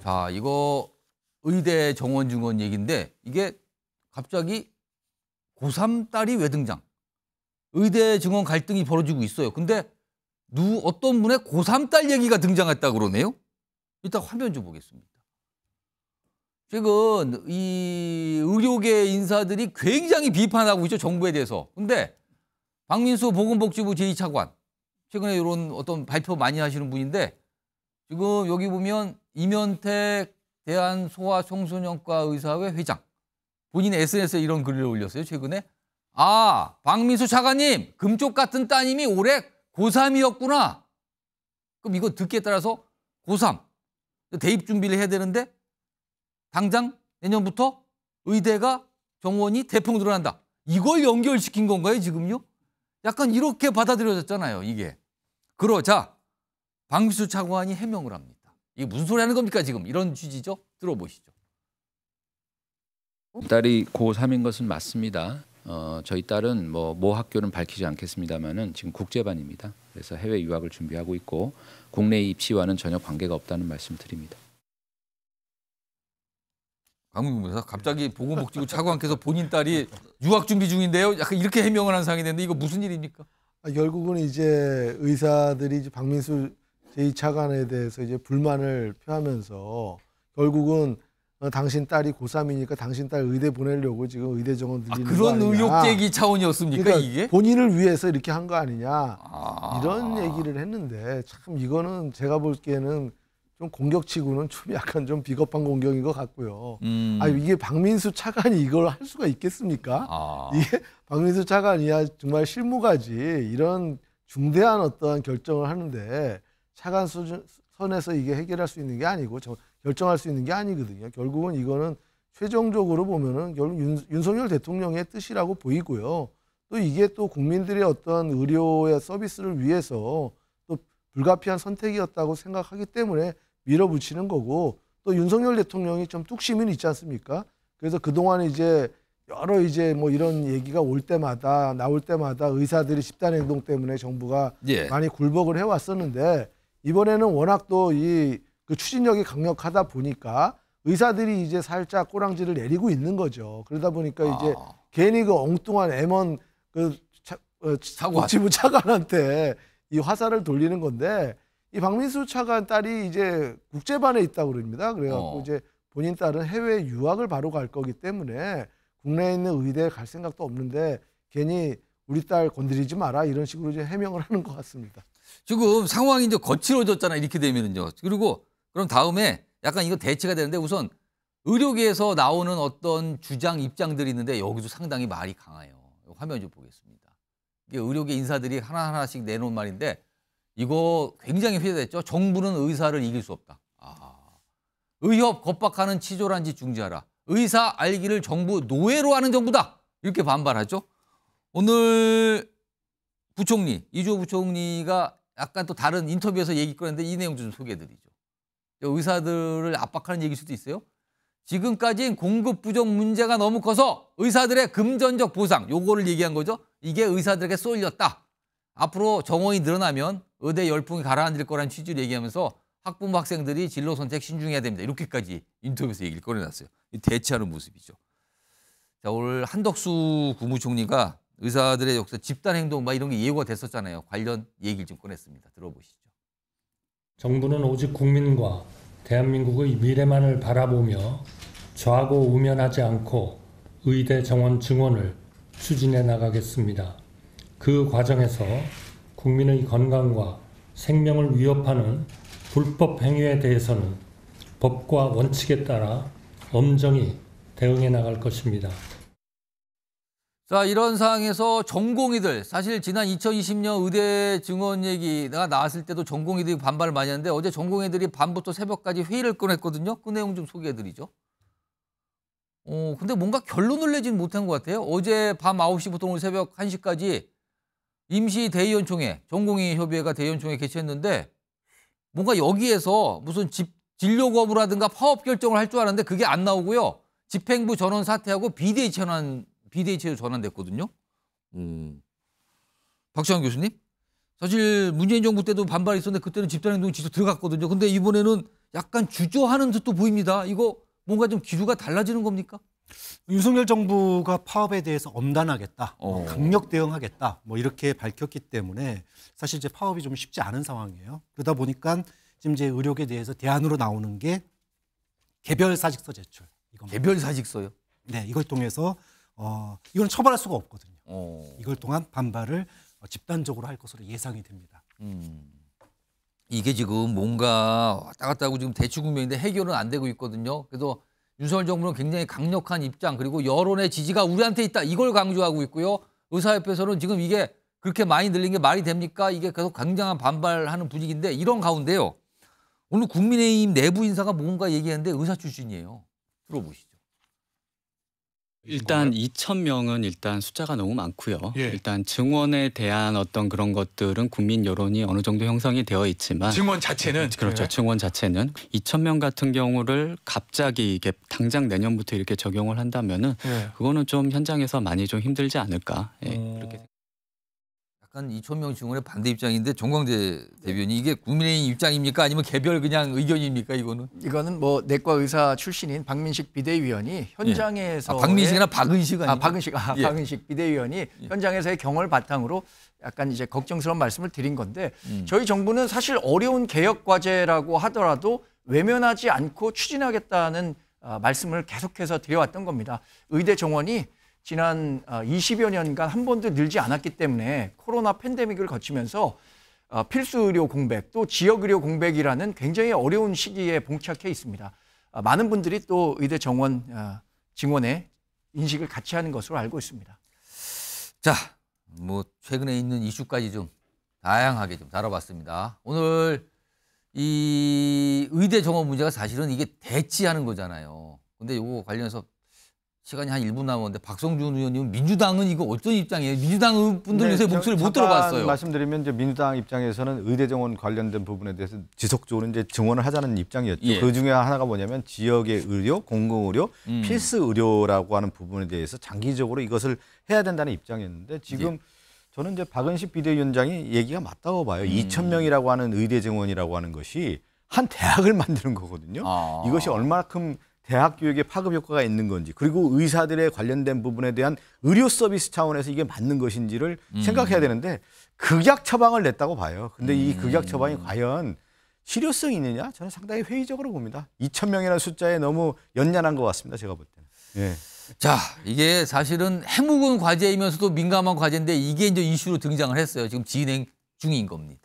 자, 이거 의대 정원 증원 얘기인데 이게 갑자기 고3 딸이 왜 등장? 의대 증원 갈등이 벌어지고 있어요. 근데 어떤 분의 고3 딸 얘기가 등장했다 그러네요. 이따 화면 좀 보겠습니다. 최근 이 의료계 인사들이 굉장히 비판하고 있죠. 정부에 대해서. 근데 박민수 보건복지부 제2차관 최근에 이런 어떤 발표 많이 하시는 분인데 지금 여기 보면 이면택 대한소아청소년과 의사회 회장 본인 SNS에 이런 글을 올렸어요. 최근에 아 박민수 차관님 금쪽 같은 따님이 올해 고3이었구나. 그럼 이거 듣기에 따라서 고3 대입 준비를 해야 되는데 당장 내년부터 의대가 정원이 대폭 늘어난다. 이걸 연결시킨 건가요 지금요? 약간 이렇게 받아들여졌잖아요 이게. 그러자 박민수 차관이 해명을 합니다. 이게 무슨 소리 하는 겁니까 지금? 이런 취지죠. 들어보시죠. 딸이 고3인 것은 맞습니다. 저희 딸은 모 학교는 밝히지 않겠습니다만은 지금 국제반입니다. 그래서 해외 유학을 준비하고 있고 국내 입시와는 전혀 관계가 없다는 말씀 드립니다. 강민구에서 갑자기 보건복지부 차관께서 본인 딸이 유학 준비 중인데요. 약간 이렇게 해명을 한 상황이 됐는데 이거 무슨 일입니까? 결국은 이제 의사들이 이제 박민수 제2차관에 대해서 이제 불만을 표하면서 결국은 당신 딸이 고3이니까 당신 딸 의대 보내려고 지금 의대 정원 늘리는 거 그런 아니냐. 의혹 제기 차원이었습니까 그러니까 이게? 본인을 위해서 이렇게 한 거 아니냐. 이런 얘기를 했는데 참 이거는 제가 보기에는 좀 공격치고는 좀 약간 좀 비겁한 공격인 것 같고요. 이게 박민수 차관이 이걸 할 수가 있겠습니까? 이게 박민수 차관이야 정말 실무가지 이런 중대한 어떠한 결정을 하는데 차관 선에서 이게 해결할 수 있는 게 아니고 결정할 수 있는 게 아니거든요. 결국은 이거는 최종적으로 보면은 결국 윤석열 대통령의 뜻이라고 보이고요. 또 이게 또 국민들의 어떤 의료의 서비스를 위해서 또 불가피한 선택이었다고 생각하기 때문에 밀어붙이는 거고 또 윤석열 대통령이 좀 뚝심은 있지 않습니까? 그래서 그동안 이제 여러 이제 뭐 이런 얘기가 나올 때마다 의사들이 집단행동 때문에 정부가 많이 굴복을 해왔었는데 이번에는 워낙 또 그 추진력이 강력하다 보니까 의사들이 이제 살짝 꼬랑지를 내리고 있는 거죠. 그러다 보니까 이제 괜히 그 엉뚱한 M1 복지부 차관한테 이 화살을 돌리는 건데 이 박민수 차관 딸이 이제 국제반에 있다고 그럽니다. 그래갖고 이제 본인 딸은 해외 유학을 바로 갈 거기 때문에 국내에 있는 의대에 갈 생각도 없는데 괜히 우리 딸 건드리지 마라 이런 식으로 이제 해명을 하는 것 같습니다. 지금 상황이 이제 거칠어졌잖아요. 이렇게 되면은요. 그리고 그럼 다음에 약간 이거 대치가 되는데 우선 의료계에서 나오는 어떤 주장 입장들이 있는데 여기도 상당히 말이 강해요. 화면 좀 보겠습니다. 이게 의료계 인사들이 하나하나씩 내놓은 말인데 이거 굉장히 회자됐죠. 정부는 의사를 이길 수 없다. 의협 겁박하는 치졸한 짓 중지하라. 의사 알기를 정부 노예로 하는 정부다. 이렇게 반발하죠. 오늘 부총리, 이주호 부총리가 약간 또 다른 인터뷰에서 얘기 꺼냈는데 이 내용 좀 소개해드리죠. 의사들을 압박하는 얘기일 수도 있어요. 지금까지는 공급 부족 문제가 너무 커서 의사들의 금전적 보상, 요거를 얘기한 거죠. 이게 의사들에게 쏠렸다. 앞으로 정원이 늘어나면 의대 열풍이 가라앉을 거라는 취지를 얘기하면서 학부모 학생들이 진로 선택 신중해야 됩니다. 이렇게까지 인터뷰에서 얘기를 꺼내놨어요. 대치하는 모습이죠. 자, 오늘 한덕수 국무총리가 의사들의 역사 집단 행동 막 이런 게 예고가 됐었잖아요. 관련 얘기를 좀 꺼냈습니다. 들어보시죠. 정부는 오직 국민과 대한민국의 미래만을 바라보며 좌고 우면하지 않고 의대 정원 증원을 추진해 나가겠습니다. 그 과정에서 국민의 건강과 생명을 위협하는 불법 행위에 대해서는 법과 원칙에 따라 엄정히 대응해 나갈 것입니다. 자, 이런 상황에서 전공의들, 사실 지난 2020년 의대 증원 얘기가 나왔을 때도 전공의들이 반발을 많이 했는데 어제 전공의들이 밤부터 새벽까지 회의를 꺼냈거든요. 그 내용 좀 소개해드리죠. 근데 뭔가 결론을 내지는 못한 것 같아요. 어제 밤 9시부터 오늘 새벽 1시까지 임시 대의원총회, 전공의 협의회가 대의원총회 개최했는데 뭔가 여기에서 무슨 진료 거부라든가 파업 결정을 할 줄 알았는데 그게 안 나오고요. 집행부 전원 사퇴하고 비대위체로 전환됐거든요. 박시환 교수님, 사실 문재인 정부 때도 반발이 있었는데 그때는 집단행동이 직접 들어갔거든요. 근데 이번에는 약간 주저하는 듯도 보입니다. 이거 뭔가 좀 기류가 달라지는 겁니까? 윤석열 정부가 파업에 대해서 엄단하겠다, 강력 대응하겠다, 뭐 이렇게 밝혔기 때문에 사실 이제 파업이 좀 쉽지 않은 상황이에요. 그러다 보니까 지금 이제 의료계에 대해서 대안으로 나오는 게 개별 사직서 제출. 개별 사직서요? 네, 이걸 통해서 이건 처벌할 수가 없거든요. 이걸 통한 반발을 집단적으로 할 것으로 예상이 됩니다. 이게 지금 뭔가 왔다 갔다 하고 지금 대치 국면인데 해결은 안 되고 있거든요. 그래서 윤석열 정부는 굉장히 강력한 입장 그리고 여론의 지지가 우리한테 있다 이걸 강조하고 있고요. 의사협회에서는 지금 이게 그렇게 많이 늘린 게 말이 됩니까? 이게 계속 굉장한 반발하는 분위기인데 이런 가운데요. 오늘 국민의힘 내부 인사가 뭔가 얘기하는데 의사 출신이에요. 들어보시죠. 일단 2,000명은 일단 숫자가 너무 많고요. 예. 일단 증원에 대한 어떤 그런 것들은 국민 여론이 어느 정도 형성이 되어 있지만 증원 자체는 그렇죠. 예. 증원 자체는 2,000명 같은 경우를 갑자기 이게 당장 내년부터 이렇게 적용을 한다면은 예. 그거는 좀 현장에서 많이 좀 힘들지 않을까. 예, 그렇게 약간 2,000명 증원의 반대 입장인데 정광재 대변인 이게 국민의힘 입장입니까? 아니면 개별 그냥 의견입니까? 이거는 뭐 내과 의사 출신인 박민식 비대위원이 현장에서 박민식이나 박은식 아니에요? 예. 박은식 비대위원이 현장에서의 경험을 바탕으로 약간 이제 걱정스러운 말씀을 드린 건데 저희 정부는 사실 어려운 개혁 과제라고 하더라도 외면하지 않고 추진하겠다는 말씀을 계속해서 드려왔던 겁니다. 의대 정원이 지난 20여 년간 한 번도 늘지 않았기 때문에 코로나 팬데믹을 거치면서 필수 의료 공백 또 지역 의료 공백이라는 굉장히 어려운 시기에 봉착해 있습니다. 많은 분들이 또 의대 정원 증원에 인식을 같이 하는 것으로 알고 있습니다. 자, 뭐 최근에 있는 이슈까지 좀 다양하게 좀 다뤄봤습니다. 오늘 이 의대 정원 문제가 사실은 이게 대치하는 거잖아요. 근데 이거 관련해서 시간이 한 1분 남았는데 박성준 의원님은 민주당은 이거 어떤 입장이에요? 민주당 분들 요새 목소리 못 들어봤어요. 말씀드리면 이제 민주당 입장에서는 의대 정원 관련된 부분에 대해서 지속적으로 이제 증원을 하자는 입장이었죠. 예. 그 중에 하나가 뭐냐면 지역의 의료, 공공의료, 필수 의료라고 하는 부분에 대해서 장기적으로 이것을 해야 된다는 입장이었는데 지금 저는 이제 박은식 비대위원장이 얘기가 맞다고 봐요. 2,000명이라고 하는 의대 정원이라고 하는 것이 한 대학을 만드는 거거든요. 이것이 얼마큼 대학 교육에 파급 효과가 있는 건지 그리고 의사들의 관련된 부분에 대한 의료 서비스 차원에서 이게 맞는 것인지를 생각해야 되는데 극약 처방을 냈다고 봐요. 근데 이 극약 처방이 과연 실효성이 있느냐? 저는 상당히 회의적으로 봅니다. 2,000명이라는 숫자에 너무 연연한 것 같습니다. 제가 볼 때는. 예. 자, 이게 사실은 해묵은 과제이면서도 민감한 과제인데 이게 이제 이슈로 등장을 했어요. 지금 진행 중인 겁니다.